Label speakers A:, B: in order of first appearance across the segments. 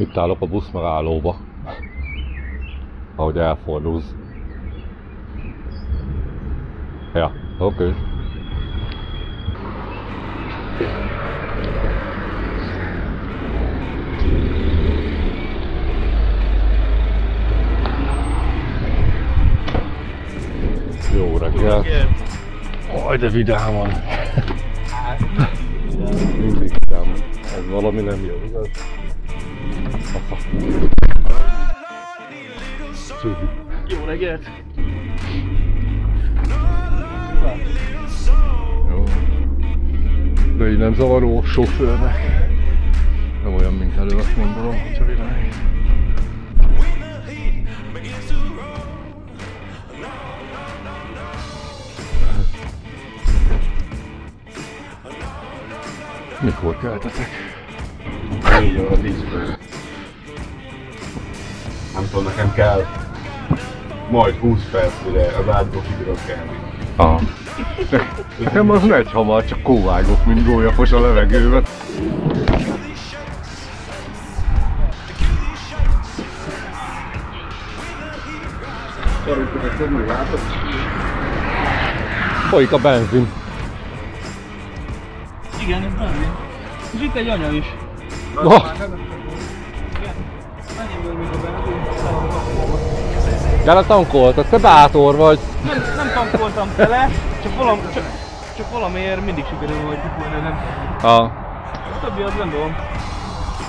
A: itt állok a buszmegállóba. Ahogy elfordulsz. Ja, oké. Jó reggel. Aj, de vidáman. Mindig vidám. Ez valami nem jó, igaz?
B: Jó reggelt!
A: Jó. De így nem zavaró sofőrnek. Nem olyan, mint előtt gondolom, hogyha világ. Mikor keltetek?
B: 4 óra 10-kor. Nem tudom, nekem kell majd 20 perc, mire az ágyból ki tudok kelni.
A: Aha. Nekem az megy hamar, csak kóvágok, mint gólyapos a levegőben.
B: Karintokat szedni, látod?
A: Folyik a benzin.
C: Igen, ez benzin. És itt egy anya is.
A: Oh. Gyere tankoltad, te bátor vagy.
C: Nem tankoltam tele, csak valamiért mindig sikerül, hogy kifújni, nem tudom.
A: Ah.
C: A többi az gondolom.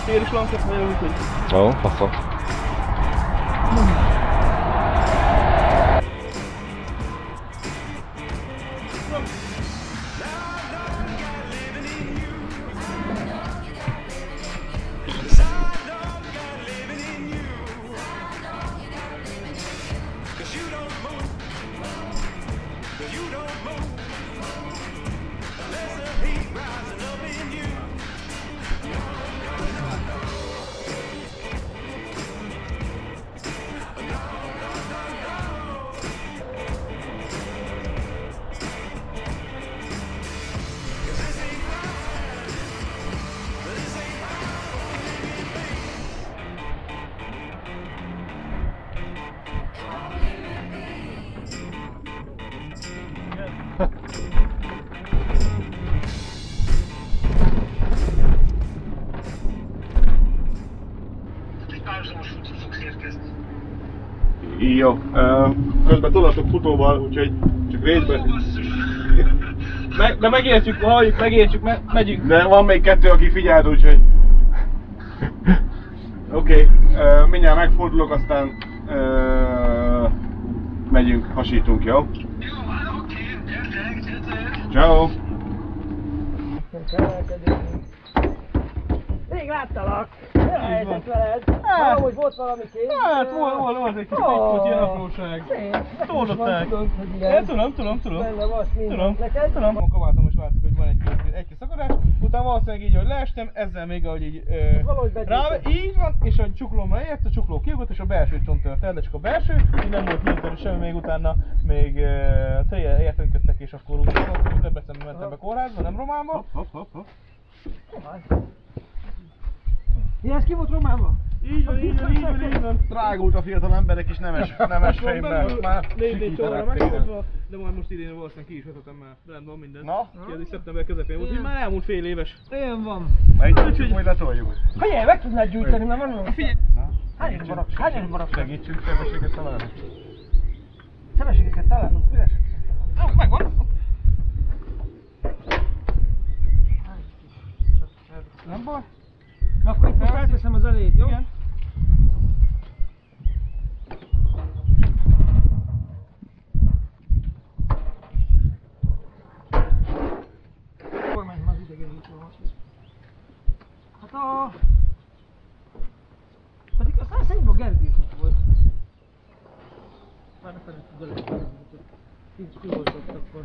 C: Tél is lankett vagy, úgyhogy...
A: Jó, fasz.
B: Jó. Közben tolatok futóval, úgyhogy csak részben...
C: De megértjük, halljuk, megértjük, megyünk.
B: De van még 2, aki figyelt, úgyhogy... Oké, mindjárt megfordulok, aztán megyünk, hasítunk, jó? Ciao.
D: Rég láttalak! Mi a helyzet veled? Valahogy volt valami kép?
C: Hát, volt egy kis ilyen apróság. Toldották. Tudom.
D: Benne vas minden.
C: Tudom.
D: Neked?
C: Tudom. A kabátom is látszik, hogy van egy kis szakadás. Utána valószínűleg így, ahogy leestem, ezzel még ahogy így rá, így van, és a csuklómra ért, a csukló kiugrott, és a belső csont tört el, de csak a belső, így nem volt nyílt semmi, még utána még értenködtek, és akkor úgy Debrecenbe mentem be kórházba, nem Románba.
B: Hopp.
D: Mi ez ki volt Románba?
C: Így van.
B: Drágult a fiatal emberek is nemes fémmel. Már
C: 4 csóra megfogva, de majd most idén valószínűleg ki is vetetem már. Rendben van minden.
B: Na?
C: Ez is szeptember közepén volt, így már elmúlt fél éves.
D: Ilyen van.
B: Úgyhogy majd letoljuk.
D: Figyelj, meg tudnád gyújtani, mert van olyan.
C: Figyelj!
D: Hányan barab?
B: Segítsünk, sebességet találni.
D: Sebességeket találunk, üresek.
C: Jó, megvan. Nem baj.
D: Akkor itt most elteszem az elét, jó?
C: Igen.
D: Kormány már az idegenítő van. Hát a... Pedig aztán szerintem a Gergősnek volt. Már ne feledtük bele. Így kivoltott akkor.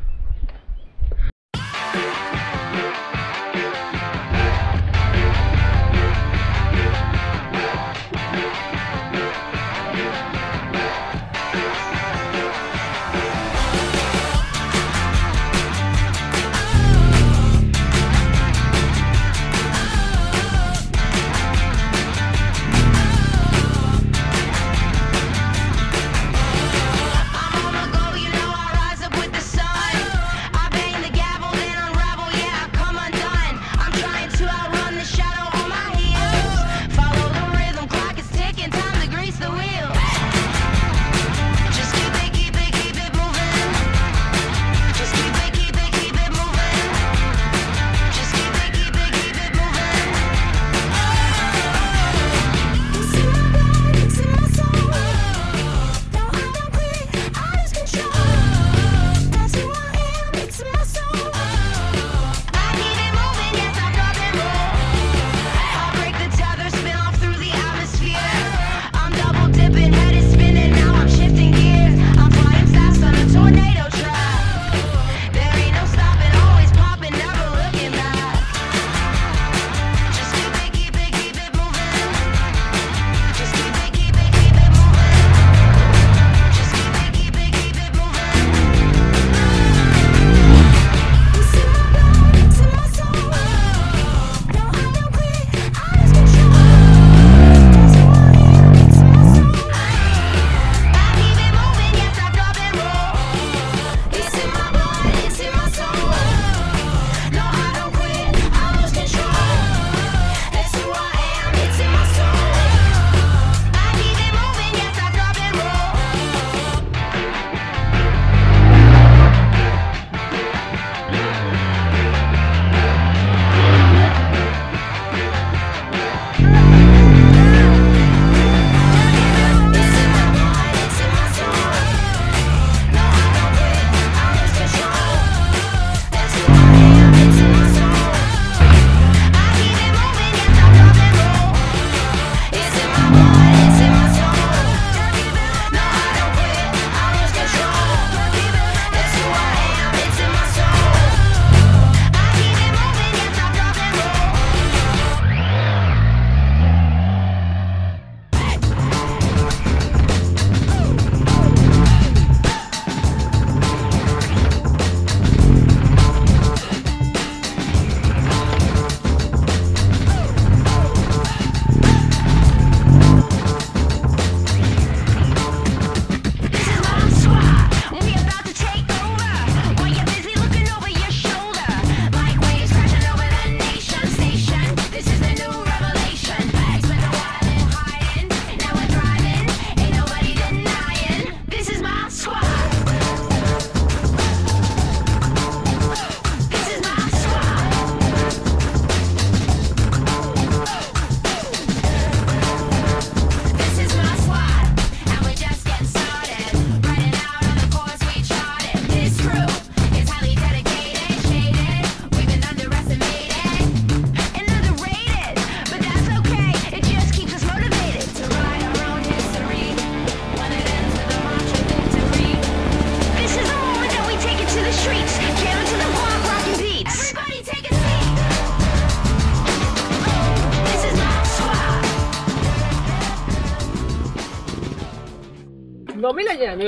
D: Na mi legyen?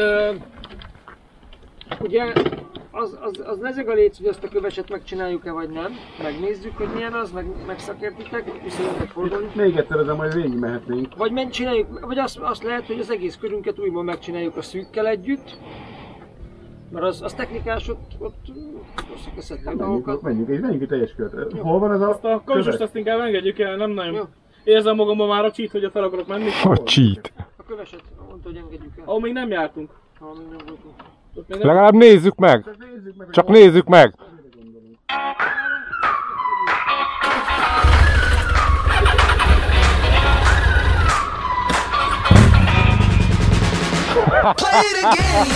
D: Ugye az lezeg a léc, hogy azt a köveset megcsináljuk-e vagy nem. Megnézzük, hogy milyen az, megszakértitek, viszont megfordulni.
B: Még egyszer ezen majd végig mehetnénk.
D: Vagy csináljuk, vagy azt lehet, hogy az egész körünket újból megcsináljuk a szűkkel együtt. Mert az technikás ott összekeszedtek dolgokat.
B: Menjünk egy teljes kört. Hol van ez a...
C: Azt a kövesest azt inkább engedjük el, nem nagyon. Érzem magamban már a cheat, hogy fel akarok menni.
A: A cheat.
D: A köveset mondta, hogy engedjük el.
C: Ahol még nem jártunk.
D: Ahol még nem voltunk.
A: Legalább nézzük meg. Csak nézzük meg.
E: Play it again.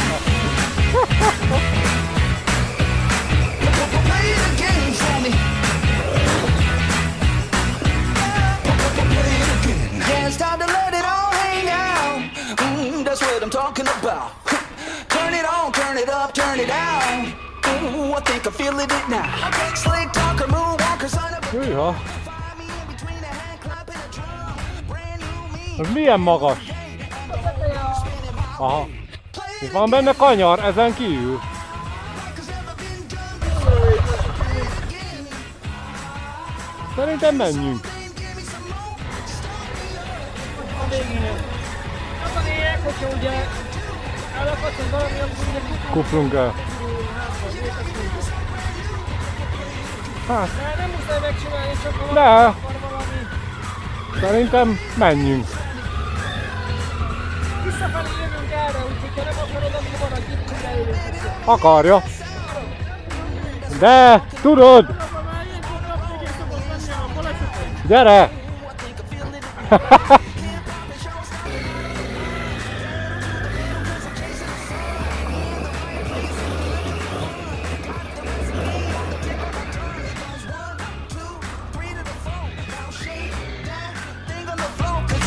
E: Play it again for me. Can't stop to let it all hang out. That's what I'm talking about. Turn it on, turn it up, turn it down. Ooh, I think I'm feeling it now. Slick talker, moonwalker, son of a...
A: Hűha.
E: Find me in between a hand clap and a drum. Brand new me.
A: Ez milyen magas? Aha. És van benne kanyar ezen kívül. Szerintem menjünk.
D: Az a lényeg, hogyha ugye elakadsz, hogy valami, akkor ugye
A: Kuplunk el. Hát,
D: de nem muszáj megcsinálni, csak ha
A: de.
D: akar valami.
A: Szerintem menjünk.
D: Visszafelé jövünk erre, úgyhogy ha nem akarod, akkor maradj itt, hogy leülünk.
A: Akarja. De, tudod. Gyere.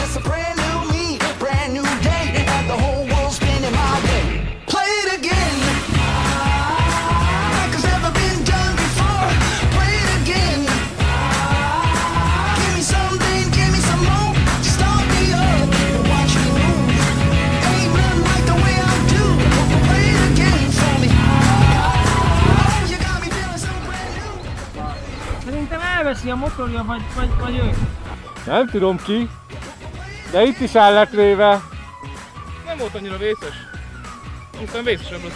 E: It's a brand new me, brand new day, and the whole world's spinning my way. Play it again, like it's never been done before. Play it again. Give me something, give me some more. Start me up and watch me move. Ain't nothing like the way I do. Play it again for me. You got me feeling so brand new.
D: Szerintem elveszi a motorja, vagy ő.
A: Nem tudom ki. De itt is el lett véve.
C: Nem volt annyira vészes. Aztán vészesebb lesz.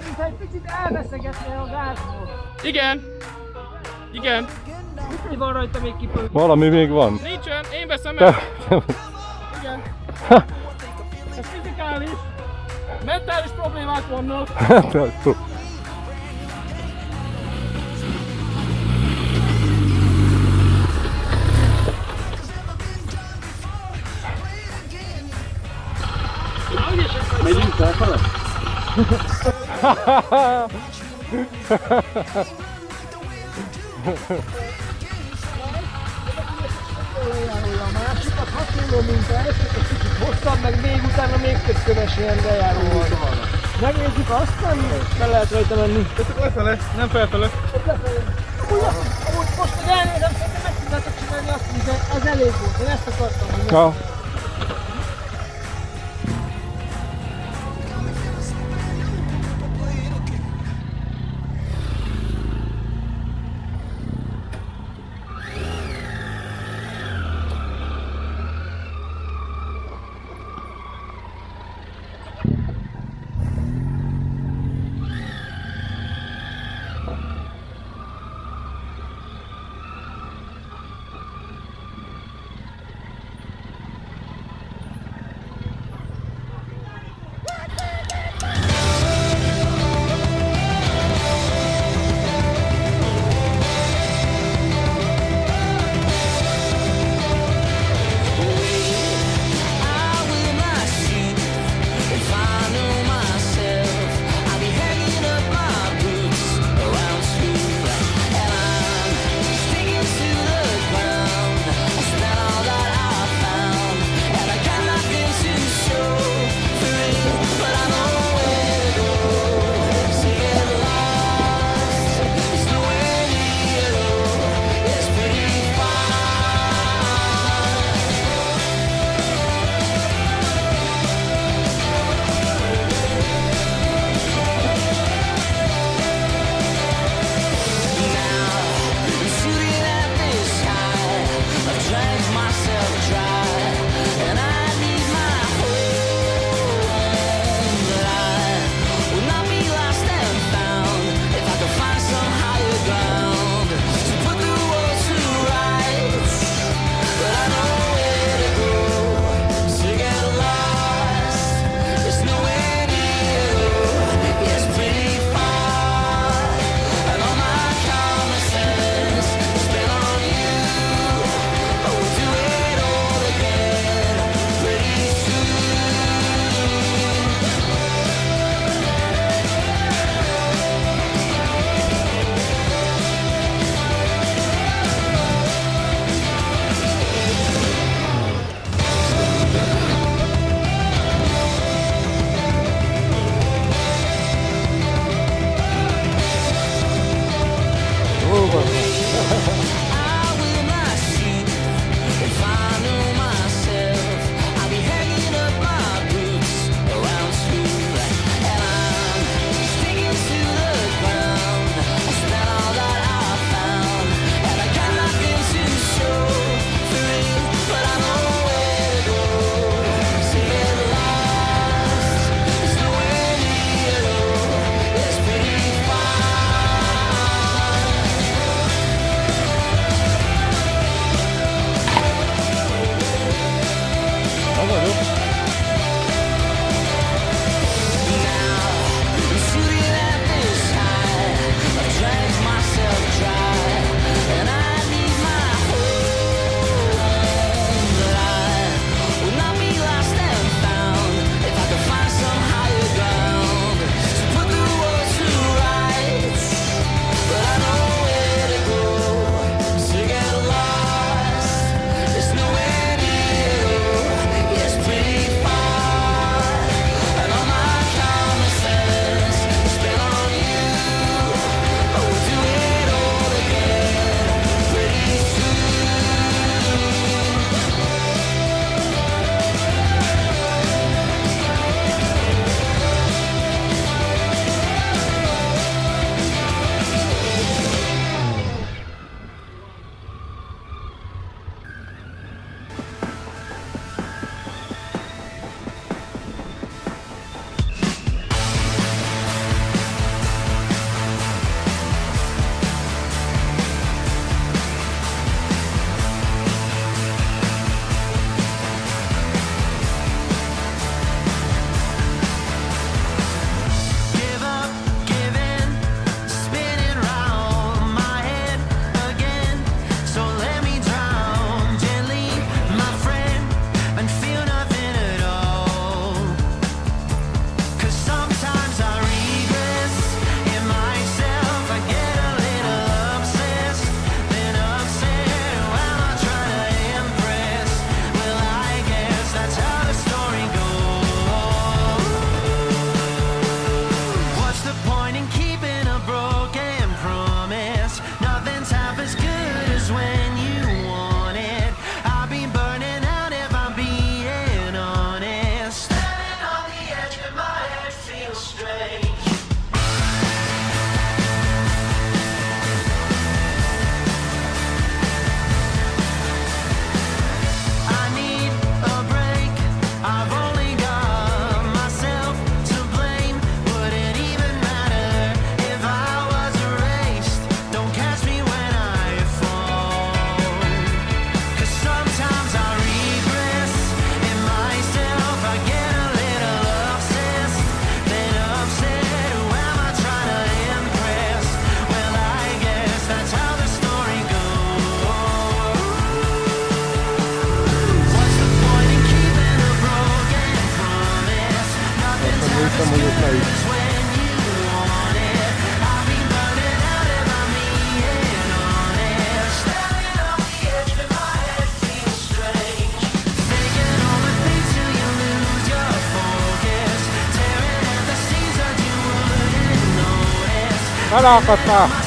D: Mint egy picit elveszegetne a gázból.
C: Igen. Igen.
D: Mi van rajta még kipöltő?
A: Valami még van.
C: Nincsen, én veszem
A: Te,
C: el. Igen. Ez fizikális. Mentális problémák vannak.
B: Megyünk felfele?
D: A másikat hasonló mintát, egy kicsit hosszabb, meg még utána még több köves ilyen bejáró van. Megnézzük azt, nem fel lehet rajta menni.
C: Csak lefele, nem felfele.
D: Amúgy most, hogy elnézem, szerintem meg tudnátok csinálni azt, hogy az elég volt. Én ezt akartam mondani.
A: Ja.
D: Elakadtál!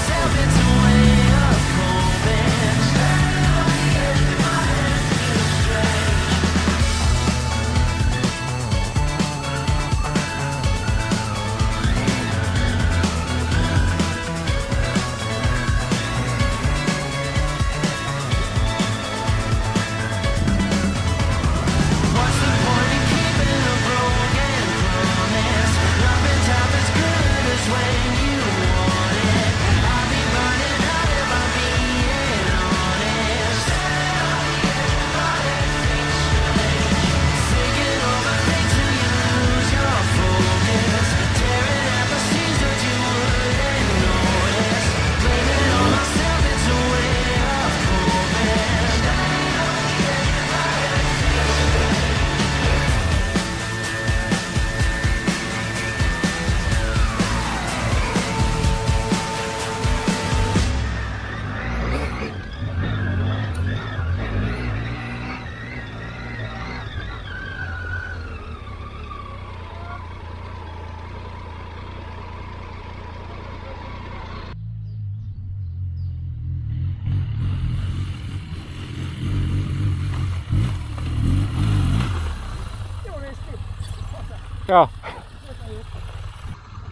D: Ja.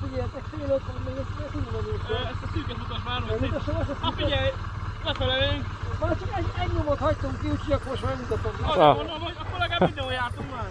D: Figyeljetek, fél öt van még, ezt úgy vagyunk.
C: Ezt a szűket mutasd már meg. Figyelj, lefelelünk.
D: Már csak egy nyomot hagytunk ki, úgyhogy akkor most már mutatom.
C: Akkor legalább mindenhol jártunk már.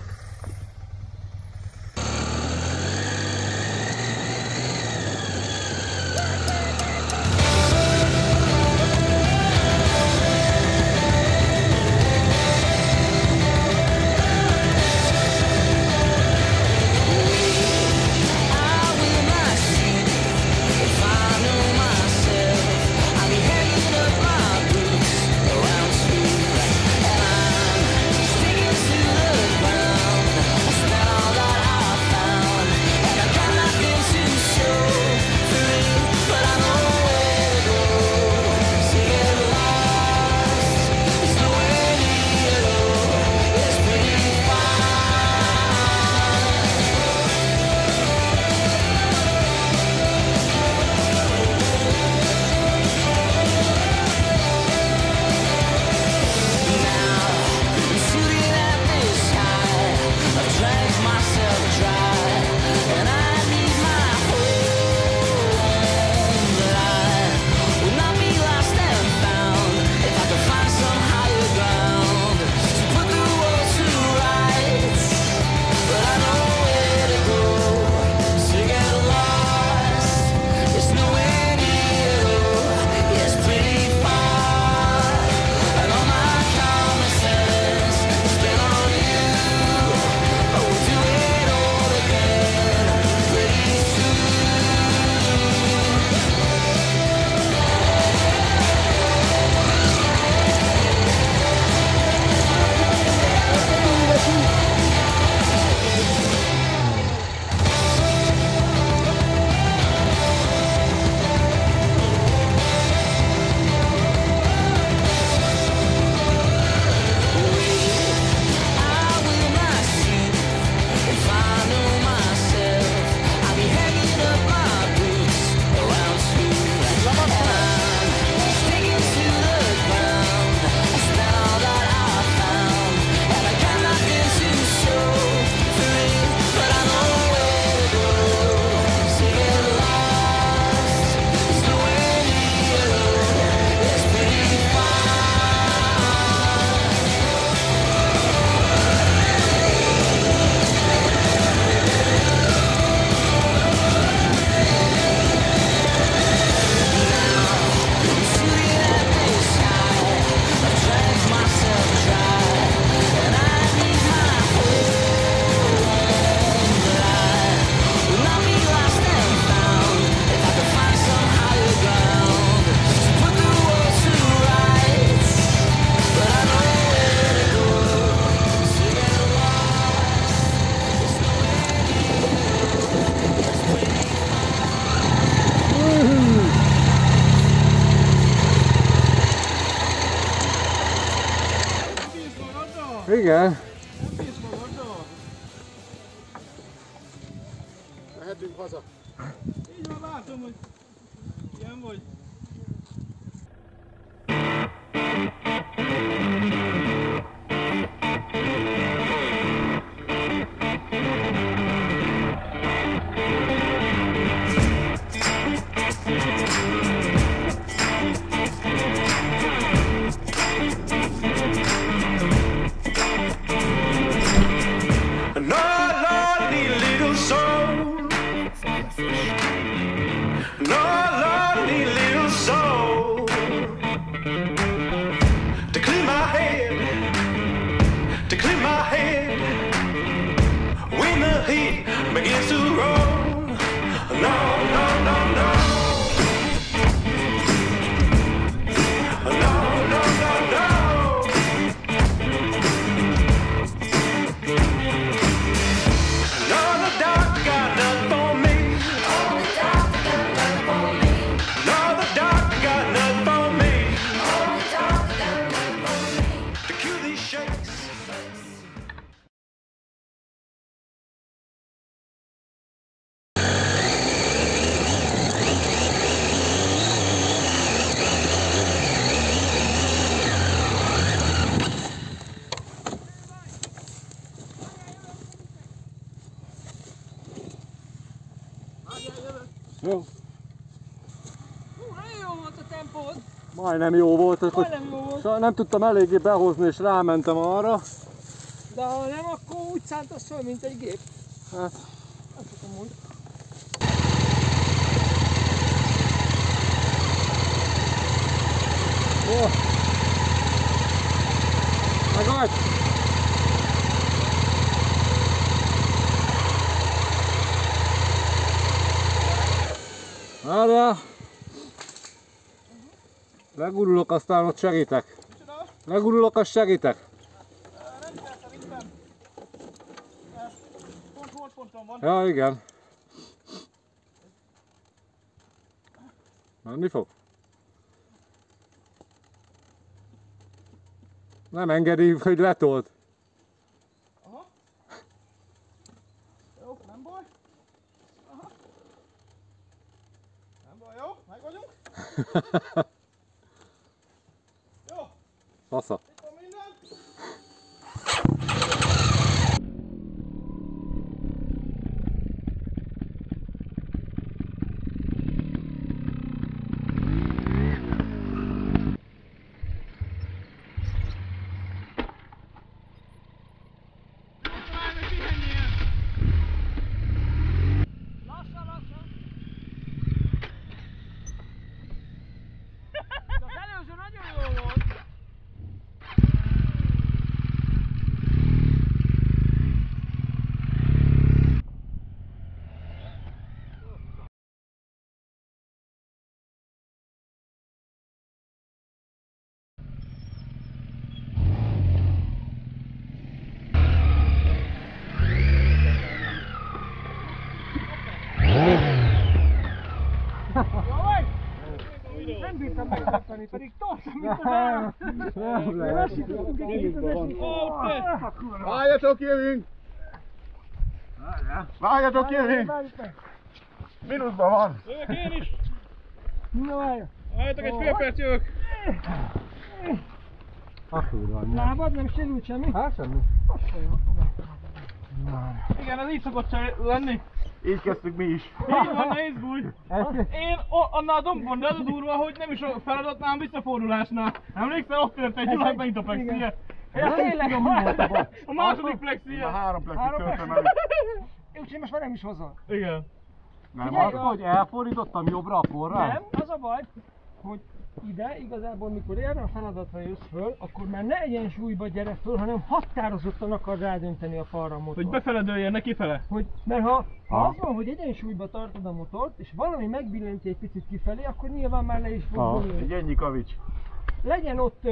A: Igen.
D: Mehetünk haza.
C: Így van, látom, hogy nem vagy?
E: Begins to roll. No, no, no, no. No, no, no, no. No, the dark got nothing for me. No, the dark got nothing for me. No, the dark got nothing for me. No, the dark got nothing for me. To cue these shakes.
D: Jó. Nagyon jó volt a tempód.
A: Majdnem jó volt,
D: Majdnem jó volt.
A: nem tudtam eléggé behozni és rámentem arra.
D: De ha nem, akkor úgy szántasz föl, mint egy gép.
A: Hát.
D: Nem tudom úgy.
A: Jó. Megadj! Várjál! Legurulok, aztán ott segítek. Legurulok, azt segítek.
C: Rendszer szerintem. Ponton van.
A: Ja, igen. Menni fog? Nem engedi, hogy letold.
C: Aha. Jó, nem baj. Aha. Nem baj, jó, meg vagyunk. Jó,
A: Fasza.
C: itt van minden.
D: Nem bírtam megtartani, pedig tartom, mint az állat.
B: Várjatok, jövünk! Várjatok, jövünk! Minuszban van!
C: Jövök én is.
D: Na várja.
C: Várjatok, egy fél perc jövök.
D: Lábad nem sérült semmi?
A: Hát semmi.
C: Igen, ez így szokott lenni.
B: Így kezdtük mi is.
C: Így van, ne izgulj. Én annál a dombon, de az a durva, hogy nem is a feladatnál, visszafordulásnál. Emlékszel, ott tört egy hiszen megint a plexie.
D: Ja, tényleg,
C: A második plexie.
B: A 3 plexit törtem el.
D: Úgyhogy most már nem is hozol.
C: Igen.
B: Nem,
D: az,
A: Hogy elfordítottam jobbra a korrát?
D: Nem, az a baj, hogy ide igazából mikor erre a feladatra jössz föl, akkor már ne egyensúlyba gyere föl, hanem határozottan akar rádönteni a falra a motor.
C: Hogy befele dőljen neki fele.
D: Mert ha az van, hogy egyensúlyba tartod a motort, és valami megbillenti egy picit kifelé, akkor nyilván már le is fog dőlni.
B: Egy ennyi kavics.
D: Legyen ott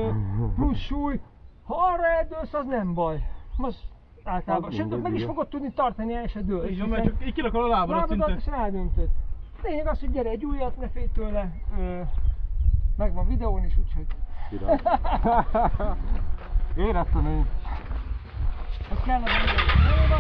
D: plusz súly, ha arra eldőlsz, az nem baj. Az általában. Sőt, meg is fogod tudni tartani, el se dőlsz.
C: Így van, mert csak így kilakol a lábadat
D: lábadat
C: szinte.
D: és rádöntöd. Lényeg az, hogy gyere egy újat, ne félj tőle. Meg van videón is, úgyhogy...
A: Éreztem én.
D: Hogy kell a videó.